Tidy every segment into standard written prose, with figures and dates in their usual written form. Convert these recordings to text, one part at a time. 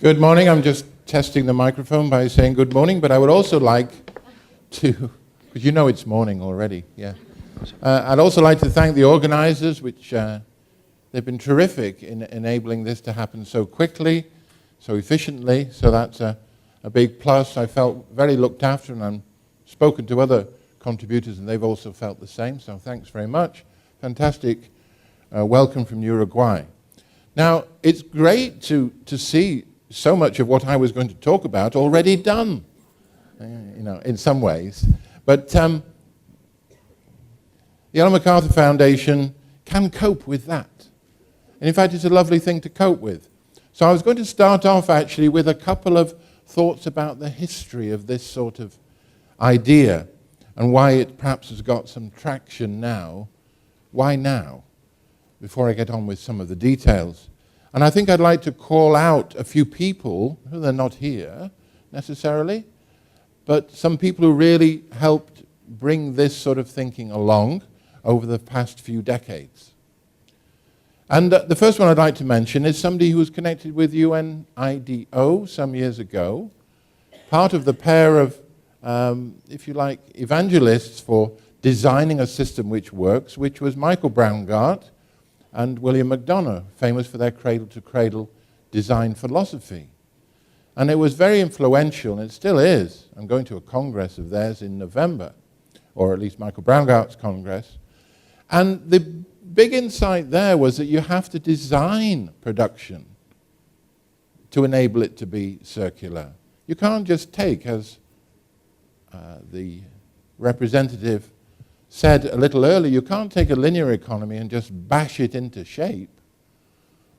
Good morning. I'm just testing the microphone by saying good morning, but I would also like to, because you know it's morning already, yeah. I'd also like to thank the organizers, which they've been terrific in enabling this to happen so quickly, so efficiently, so that's a big plus. I felt very looked after, and I've spoken to other contributors, and they've also felt the same, so thanks very much. Fantastic welcome from Uruguay. Now, it's great to see so much of what I was going to talk about already done, in some ways. But the Ellen MacArthur Foundation can cope with that. And in fact, it's a lovely thing to cope with. So I was going to start off actually with a couple of thoughts about the history of this sort of idea and why it perhaps has got some traction now. Why now? Before I get on with some of the details. And I think I'd like to call out a few people, who they're not here necessarily, but some people who really helped bring this sort of thinking along over the past few decades. And the first one I'd like to mention is somebody who was connected with UNIDO some years ago, part of the pair of, if you like, evangelists for designing a system which works, which was Michael Braungart and William McDonough, famous for their cradle-to-cradle design philosophy. And it was very influential, and it still is. I'm going to a congress of theirs in November, or at least Michael Braungart's congress. And the big insight there was that you have to design production to enable it to be circular. You can't just take, as the representative said a little earlier, you can't take a linear economy and just bash it into shape,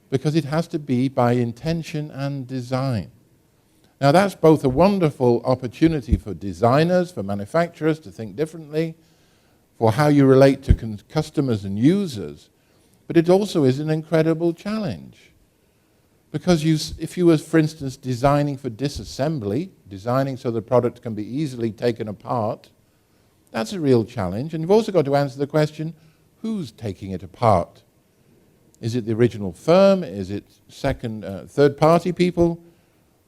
because it has to be by intention and design. Now that's both a wonderful opportunity for designers, for manufacturers to think differently, for how you relate to customers and users, but it also is an incredible challenge. Because if you were, for instance, designing for disassembly, designing so the product can be easily taken apart, that's a real challenge. And you've also got to answer the question, who's taking it apart? Is it the original firm? Is it third-party people?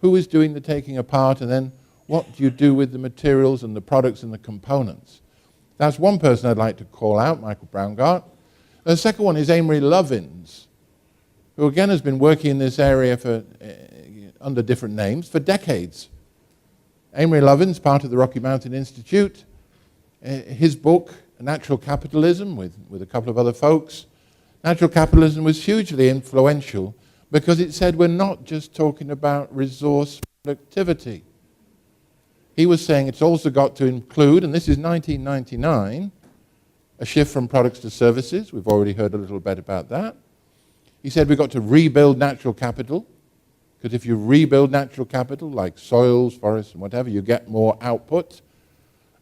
Who is doing the taking apart? And then what do you do with the materials and the products and the components? That's one person I'd like to call out, Michael Braungart. The second one is Amory Lovins, who again has been working in this area under different names for decades. Amory Lovins, part of the Rocky Mountain Institute. His book, Natural Capitalism, with a couple of other folks, Natural Capitalism was hugely influential because it said we're not just talking about resource productivity. He was saying it's also got to include, and this is 1999, a shift from products to services. We've already heard a little bit about that. He said we've got to rebuild natural capital, because if you rebuild natural capital, like soils, forests, and whatever, you get more output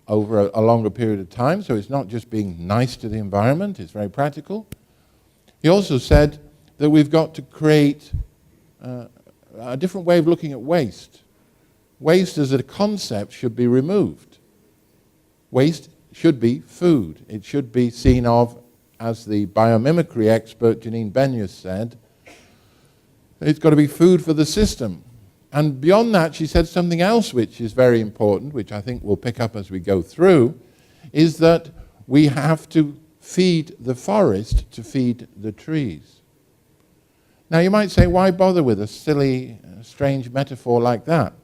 over a longer period of time, so it's not just being nice to the environment, it's very practical. He also said that we've got to create a different way of looking at waste. Waste as a concept should be removed. Waste should be food. It should be seen of, as the biomimicry expert Janine Benyus said, it's got to be food for the system. And beyond that, she said something else which is very important, which I think we'll pick up as we go through, is that we have to feed the forest to feed the trees. Now you might say, why bother with a silly, strange metaphor like that?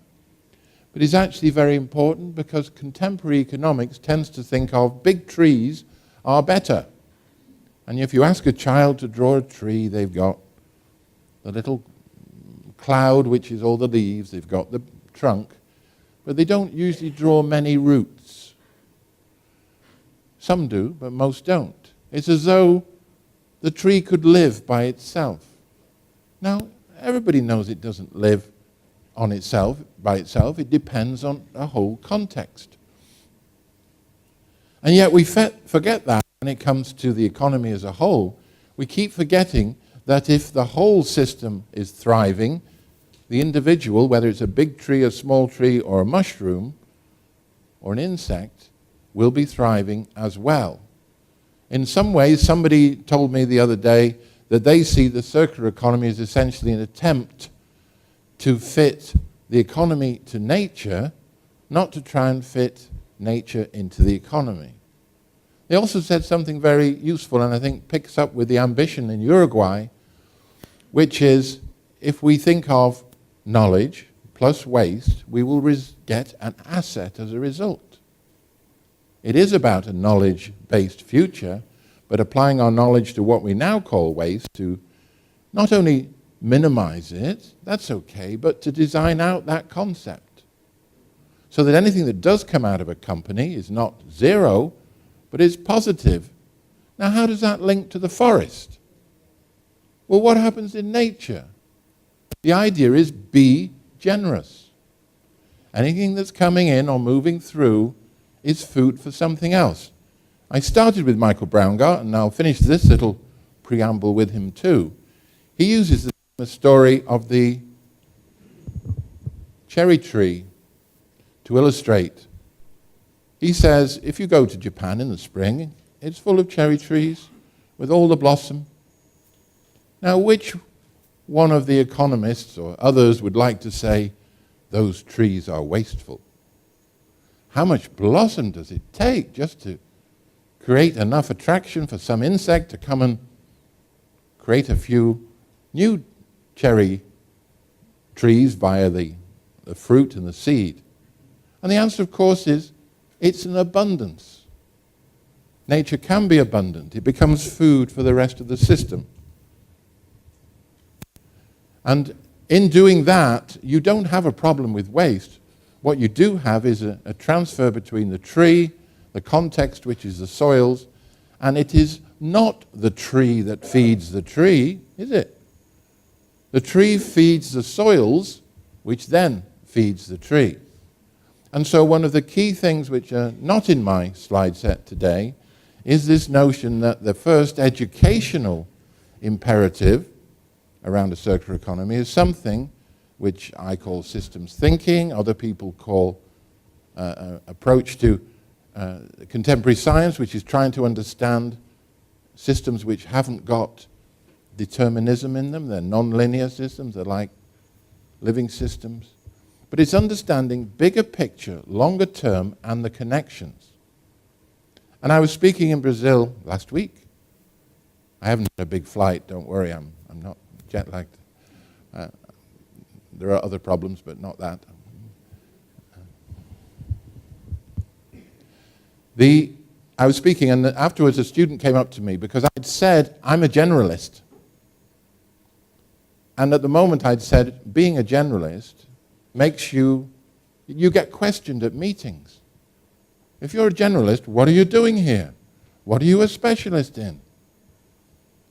But it's actually very important because contemporary economics tends to think of big trees are better. And if you ask a child to draw a tree, they've got the little cloud, which is all the leaves, they've got the trunk, but they don't usually draw many roots. Some do, but most don't. It's as though the tree could live by itself. Now, everybody knows it doesn't live on itself, by itself. It depends on a whole context. And yet we forget that when it comes to the economy as a whole. We keep forgetting that if the whole system is thriving, the individual, whether it's a big tree, a small tree, or a mushroom, or an insect, will be thriving as well. In some ways, somebody told me the other day that they see the circular economy as essentially an attempt to fit the economy to nature, not to try and fit nature into the economy. They also said something very useful, and I think picks up with the ambition in Uruguay, which is, if we think of knowledge plus waste, we will get an asset as a result. It is about a knowledge-based future, but applying our knowledge to what we now call waste to not only minimize it, that's okay, but to design out that concept so that anything that does come out of a company is not zero, but is positive. Now, how does that link to the forest? Well, what happens in nature? The idea is be generous. Anything that's coming in or moving through is food for something else. I started with Michael Braungart, and I'll finish this little preamble with him too. He uses the story of the cherry tree to illustrate. He says, if you go to Japan in the spring, it's full of cherry trees with all the blossom. Now, which one of the economists or others would like to say those trees are wasteful? How much blossom does it take just to create enough attraction for some insect to come and create a few new cherry trees via the fruit and the seed? And the answer, of course, is it's an abundance. Nature can be abundant. It becomes food for the rest of the system. And in doing that, you don't have a problem with waste. What you do have is a transfer between the tree, the context, which is the soils, and it is not the tree that feeds the tree, is it? The tree feeds the soils, which then feeds the tree. And so one of the key things which are not in my slide set today is this notion that the first educational imperative around a circular economy is something which I call systems thinking, other people call approach to contemporary science, which is trying to understand systems which haven't got determinism in them. They're non-linear systems, they're like living systems. But it's understanding bigger picture, longer term, and the connections. And I was speaking in Brazil last week. I haven't had a big flight, don't worry, I'm not jet-lagged. There are other problems, but not that. I was speaking, and afterwards a student came up to me because I'd said, I'm a generalist. And at the moment I'd said, being a generalist makes you get questioned at meetings. If you're a generalist, what are you doing here? What are you a specialist in?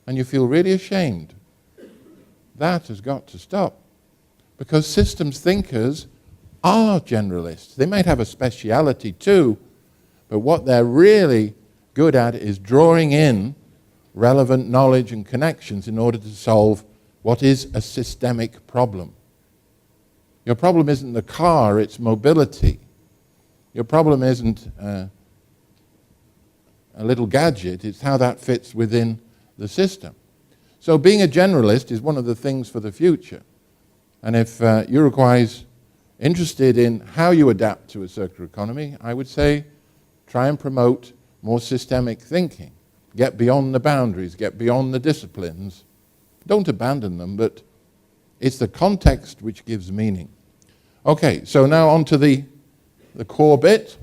And you feel really ashamed. That has got to stop. Because systems thinkers are generalists. They might have a speciality too, but what they're really good at is drawing in relevant knowledge and connections in order to solve what is a systemic problem. Your problem isn't the car, it's mobility. Your problem isn't a little gadget, it's how that fits within the system. So being a generalist is one of the things for the future. And if Uruguay's interested in how you adapt to a circular economy, I would say try and promote more systemic thinking. Get beyond the boundaries, get beyond the disciplines. Don't abandon them, but it's the context which gives meaning. Okay, so now on to the core bit.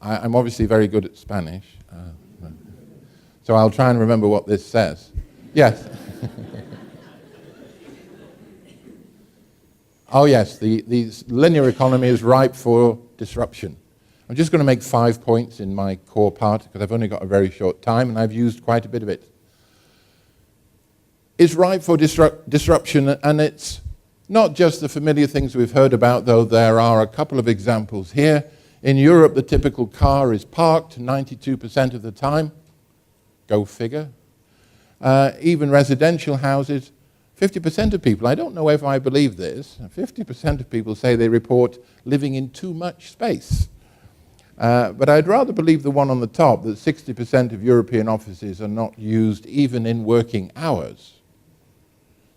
I'm obviously very good at Spanish, so I'll try and remember what this says. Yes. Oh yes, the linear economy is ripe for disruption. I'm just going to make 5 points in my core part because I've only got a very short time and I've used quite a bit of it. It's ripe for disruption, and it's not just the familiar things we've heard about, though there are a couple of examples here. In Europe, the typical car is parked 92% of the time. Go figure. Even residential houses, 50% of people, I don't know if I believe this, 50% of people say they report living in too much space. But I'd rather believe the one on the top, that 60% of European offices are not used even in working hours.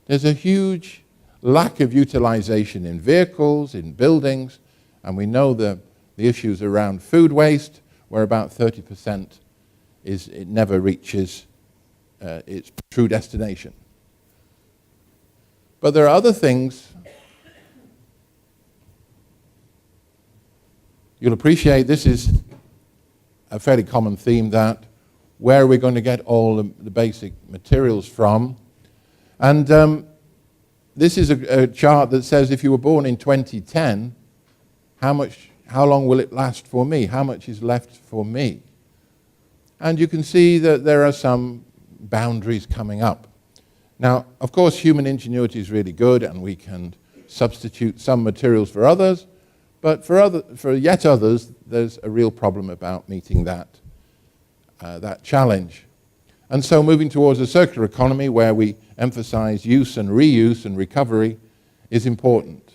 There's a huge lack of utilization in vehicles, in buildings, and we know the issues around food waste, where about 30% it never reaches its true destination. But there are other things. You'll appreciate this is a fairly common theme, that where are we going to get all the basic materials from? And this is a chart that says if you were born in 2010, how long will it last for me? How much is left for me? And you can see that there are some boundaries coming up. Now, of course, human ingenuity is really good, and we can substitute some materials for others, but for yet others, there's a real problem about meeting that challenge. And so moving towards a circular economy where we emphasize use and reuse and recovery is important.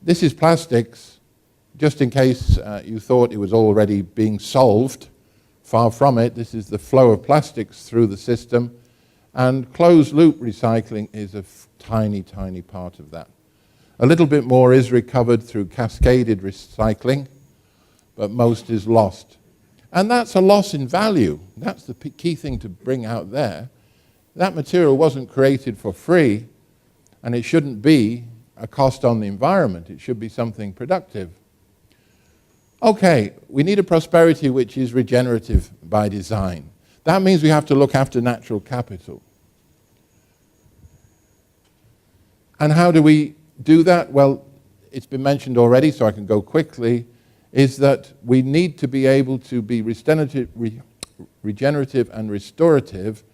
This is plastics, just in case you thought it was already being solved. Far from it. This is the flow of plastics through the system, and closed-loop recycling is a tiny, tiny part of that. A little bit more is recovered through cascaded recycling, but most is lost. And that's a loss in value. That's the key thing to bring out there. That material wasn't created for free, and it shouldn't be a cost on the environment. It should be something productive. Okay, we need a prosperity which is regenerative by design. That means we have to look after natural capital. And how do we do that? Well, it's been mentioned already, so I can go quickly, is that we need to be able to be regenerative and restorative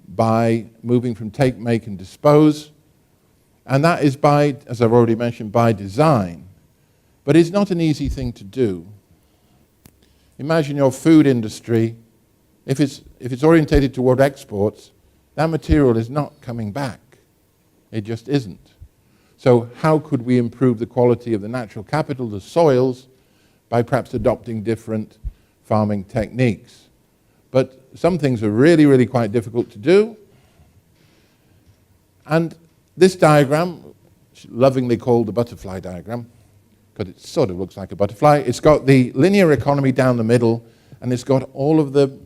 by moving from take, make, and dispose. And that is by, as I've already mentioned, by design. But it's not an easy thing to do. Imagine your food industry. If it's orientated toward exports, that material is not coming back. It just isn't. So how could we improve the quality of the natural capital, the soils, by perhaps adopting different farming techniques? But some things are really, really quite difficult to do. And this diagram, lovingly called the butterfly diagram, because it sort of looks like a butterfly. It's got the linear economy down the middle, and it's got all of the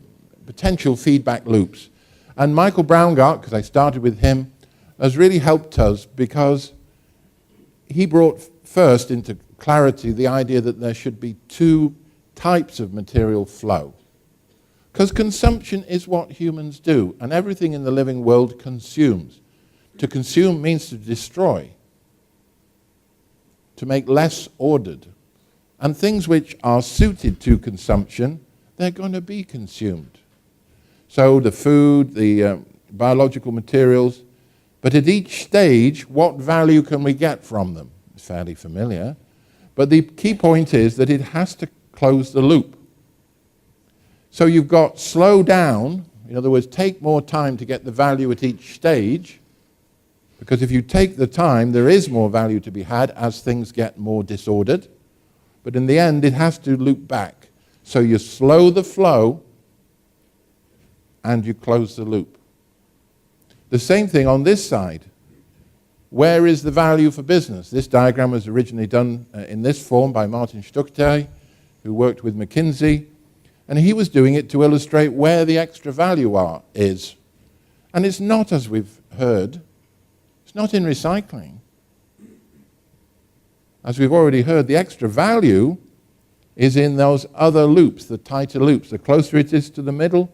potential feedback loops. And Michael Braungart, because I started with him, has really helped us because he brought first into clarity the idea that there should be two types of material flow. Because consumption is what humans do, and everything in the living world consumes. To consume means to destroy, to make less ordered. And things which are suited to consumption, they're going to be consumed. So the food, the biological materials, but at each stage, what value can we get from them? It's fairly familiar. But the key point is that it has to close the loop. So you've got slow down, in other words, take more time to get the value at each stage, because if you take the time, there is more value to be had as things get more disordered. But in the end, it has to loop back. So you slow the flow and you close the loop. The same thing on this side. Where is the value for business? This diagram was originally done in this form by Martin Stuckday, who worked with McKinsey. And he was doing it to illustrate where the extra value is. And it's not, as we've heard, it's not in recycling. As we've already heard, the extra value is in those other loops, the tighter loops. The closer it is to the middle,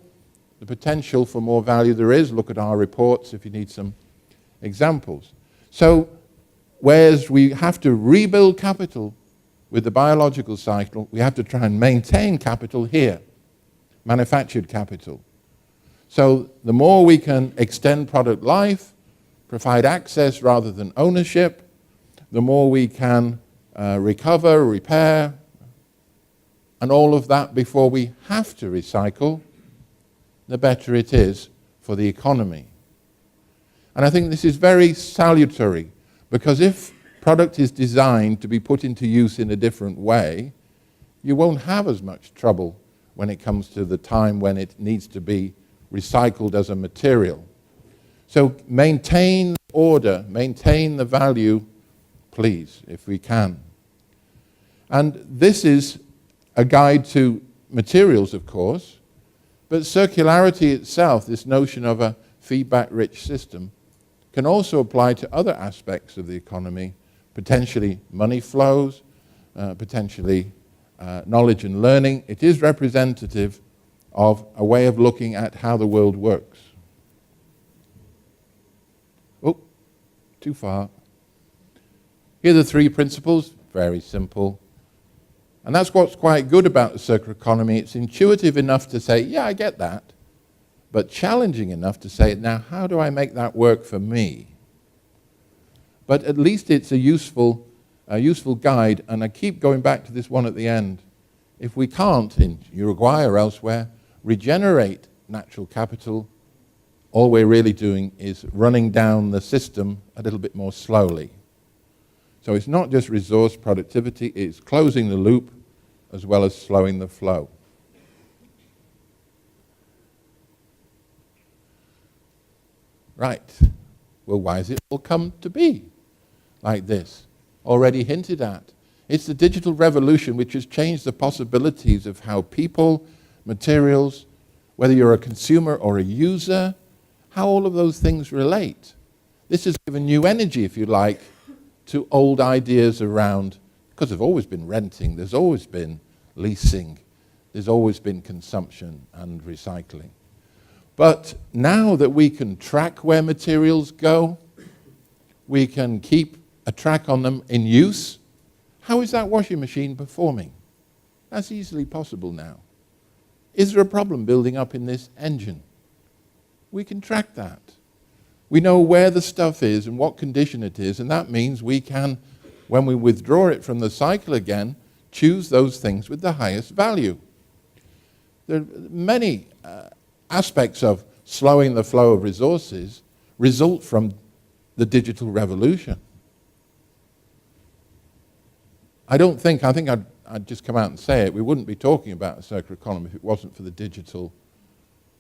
the potential for more value there is. Look at our reports if you need some examples. So, whereas we have to rebuild capital with the biological cycle, we have to try and maintain capital here, manufactured capital. So the more we can extend product life, provide access rather than ownership, the more we can recover, repair, and all of that before we have to recycle, the better it is for the economy. And I think this is very salutary, because if product is designed to be put into use in a different way, you won't have as much trouble when it comes to the time when it needs to be recycled as a material. So maintain order, maintain the value, please, if we can. And this is a guide to materials, of course, but circularity itself, this notion of a feedback-rich system, can also apply to other aspects of the economy, potentially money flows, potentially knowledge and learning. It is representative of a way of looking at how the world works. Oh, too far. Here are the three principles, very simple. And that's what's quite good about the circular economy. It's intuitive enough to say, yeah, I get that, but challenging enough to say, now how do I make that work for me? But at least it's a useful guide, and I keep going back to this one at the end. If we can't, in Uruguay or elsewhere, regenerate natural capital, all we're really doing is running down the system a little bit more slowly. So it's not just resource productivity, it's closing the loop as well as slowing the flow. Right. Well, why has it all come to be like this? Already hinted at. It's the digital revolution which has changed the possibilities of how people, materials, whether you're a consumer or a user, how all of those things relate. This has given new energy, if you like, to old ideas around, because there's always been renting, there's always been leasing, there's always been consumption and recycling. But now that we can track where materials go, we can keep a track on them in use, how is that washing machine performing? That's easily possible now. Is there a problem building up in this engine? We can track that. We know where the stuff is and what condition it is, and that means we can, when we withdraw it from the cycle again, choose those things with the highest value. There are many aspects of slowing the flow of resources result from the digital revolution. I think I'd just come out and say it, we wouldn't be talking about a circular economy if it wasn't for the digital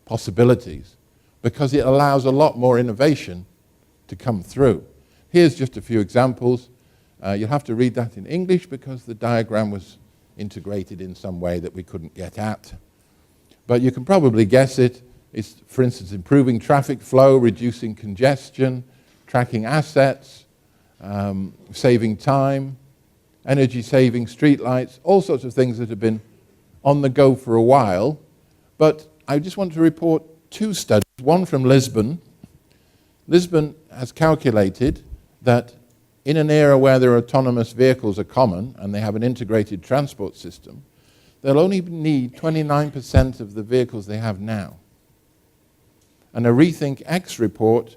possibilities, because it allows a lot more innovation to come through. Here's just a few examples. You'll have to read that in English because the diagram was integrated in some way that we couldn't get at. But you can probably guess it. It's, for instance, improving traffic flow, reducing congestion, tracking assets, saving time, energy saving, street lights, all sorts of things that have been on the go for a while. But I just want to report two studies, one from Lisbon. Lisbon has calculated that in an era where their autonomous vehicles are common and they have an integrated transport system, they'll only need 29% of the vehicles they have now. And a Rethink X report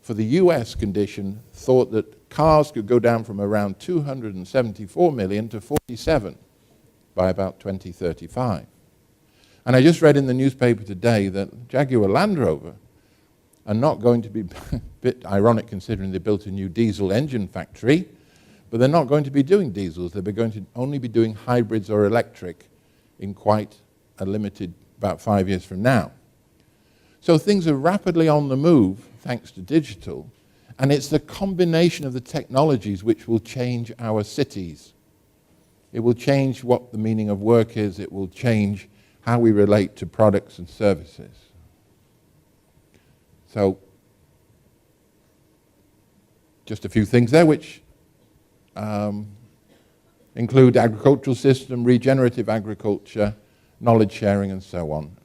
for the US condition thought that cars could go down from around 274 million to 47 by about 2035. And I just read in the newspaper today that Jaguar Land Rover are not going to be, a bit ironic considering they built a new diesel engine factory, but they're not going to be doing diesels. They're going to only be doing hybrids or electric in quite a limited, about 5 years from now. So things are rapidly on the move thanks to digital, and it's the combination of the technologies which will change our cities. It will change what the meaning of work is. It will change how we relate to products and services. So, just a few things there which include agricultural system, regenerative agriculture, knowledge sharing, and so on.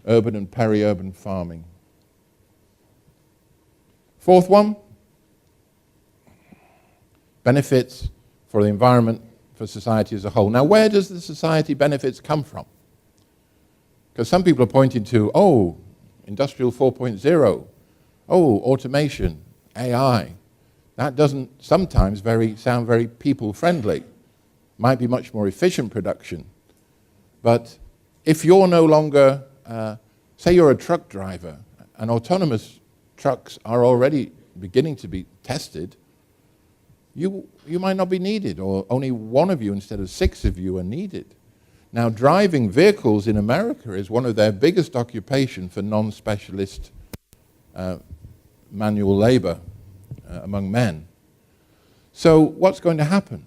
Urban and peri-urban farming. Fourth one, benefits for the environment, for society as a whole. Now, where does the society benefits come from? Because some people are pointing to, oh, Industrial 4.0, oh, automation, AI. That doesn't sometimes sound very people-friendly. Might be much more efficient production. But if you're no longer, say you're a truck driver, and autonomous trucks are already beginning to be tested, you might not be needed, or only one of you instead of 6 of you are needed. Now, driving vehicles in America is one of their biggest occupations for non-specialist manual labor among men. So what's going to happen?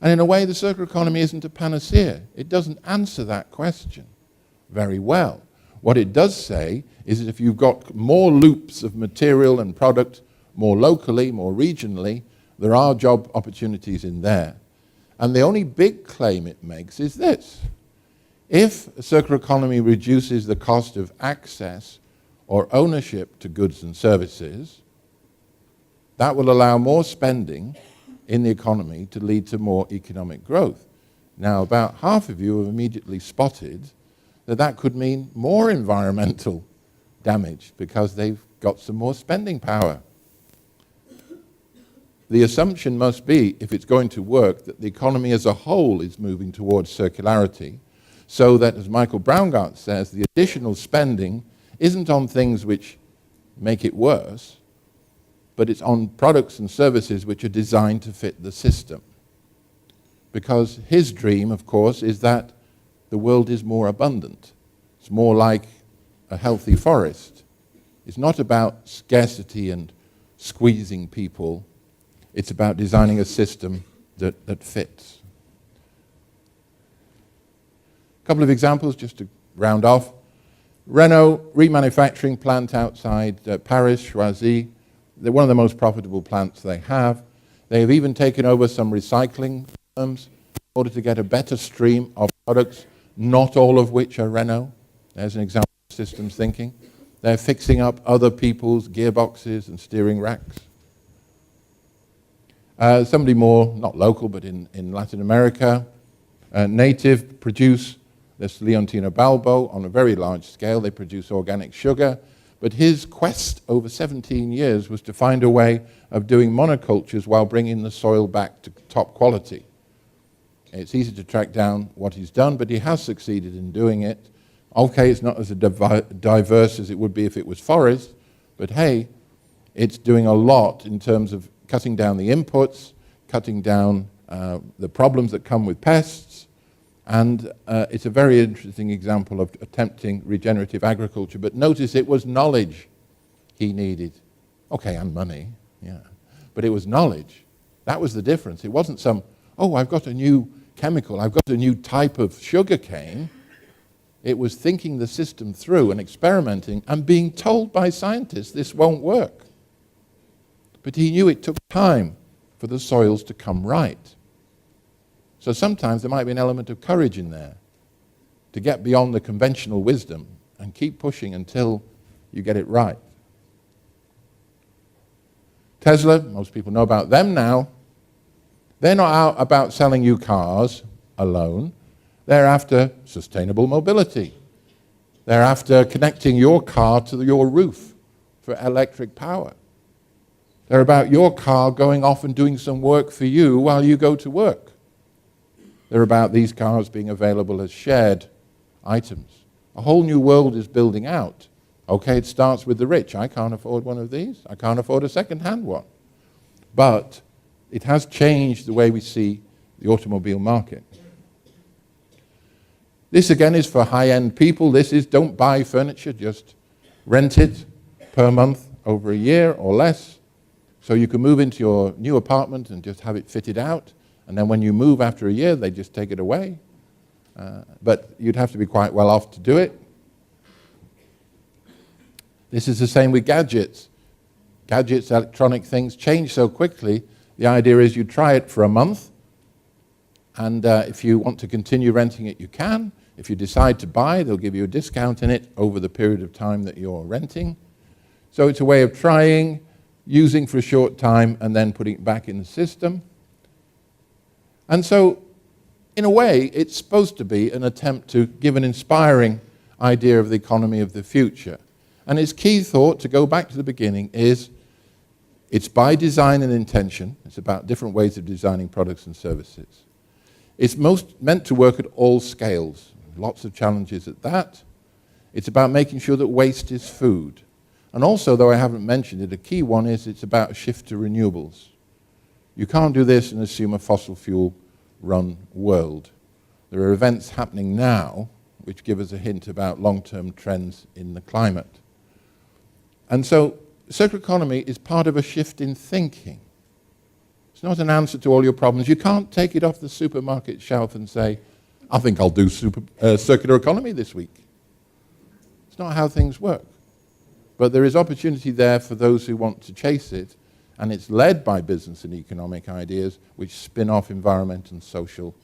And in a way, the circular economy isn't a panacea. It doesn't answer that question very well. What it does say is that if you've got more loops of material and product, more locally, more regionally, there are job opportunities in there. And the only big claim it makes is this. If a circular economy reduces the cost of access or ownership to goods and services, that will allow more spending in the economy to lead to more economic growth. Now, about half of you have immediately spotted that that could mean more environmental damage because they've got some more spending power. The assumption must be, if it's going to work, that the economy as a whole is moving towards circularity, so that, as Michael Braungart says, the additional spending isn't on things which make it worse, but it's on products and services which are designed to fit the system. Because his dream, of course, is that the world is more abundant. It's more like a healthy forest. It's not about scarcity and squeezing people. It's about designing a system that fits. A couple of examples just to round off. Renault remanufacturing plant outside Paris, Choisy. They're one of the most profitable plants they have. They have even taken over some recycling firms in order to get a better stream of products, not all of which are Renault. There's an example of systems thinking. They're fixing up other people's gearboxes and steering racks. Somebody more, not local, but in Latin America, Native produce, this Leontino Balbo, on a very large scale. They produce organic sugar. But his quest over 17 years was to find a way of doing monocultures while bringing the soil back to top quality. It's easy to track down what he's done, but he has succeeded in doing it. Okay, it's not as diverse as it would be if it was forest, but hey, it's doing a lot in terms of cutting down the inputs, cutting down the problems that come with pests, and it's a very interesting example of attempting regenerative agriculture. But notice it was knowledge he needed. Okay, and money, yeah. But it was knowledge. That was the difference. It wasn't some, oh, I've got a new chemical, I've got a new type of sugar cane. It was thinking the system through and experimenting and being told by scientists this won't work. But he knew it took time for the soils to come right. So sometimes there might be an element of courage in there to get beyond the conventional wisdom and keep pushing until you get it right. Tesla, most people know about them now. They're not out about selling you cars alone. They're after sustainable mobility. They're after connecting your car to your roof for electric power. They're about your car going off and doing some work for you while you go to work. They're about these cars being available as shared items. A whole new world is building out. Okay, it starts with the rich. I can't afford one of these. I can't afford a second-hand one. But it has changed the way we see the automobile market. This again is for high-end people. This is don't buy furniture, just rent it per month over a year or less. So you can move into your new apartment and just have it fitted out. And then when you move after a year, they just take it away. But you'd have to be quite well off to do it. This is the same with gadgets. Gadgets, electronic things change so quickly. The idea is you try it for a month. And if you want to continue renting it, you can. If you decide to buy, they'll give you a discount in it over the period of time that you're renting. So it's a way of trying, using for a short time, and then putting it back in the system. And so, in a way, it's supposed to be an attempt to give an inspiring idea of the economy of the future. And its key thought, to go back to the beginning, is it's by design and intention. It's about different ways of designing products and services. It's most meant to work at all scales. Lots of challenges at that. It's about making sure that waste is food. And also, though I haven't mentioned it, a key one is it's about a shift to renewables. You can't do this and assume a fossil fuel-run world. There are events happening now which give us a hint about long-term trends in the climate. And so circular economy is part of a shift in thinking. It's not an answer to all your problems. You can't take it off the supermarket shelf and say, I think I'll do circular economy this week. It's not how things work. But there is opportunity there for those who want to chase it, and it's led by business and economic ideas which spin off environment and social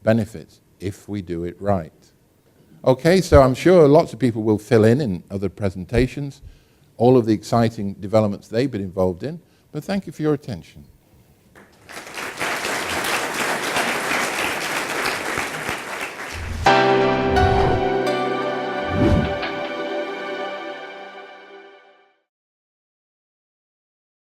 benefits if we do it right. Okay, so I'm sure lots of people will fill in other presentations, all of the exciting developments they've been involved in, but thank you for your attention.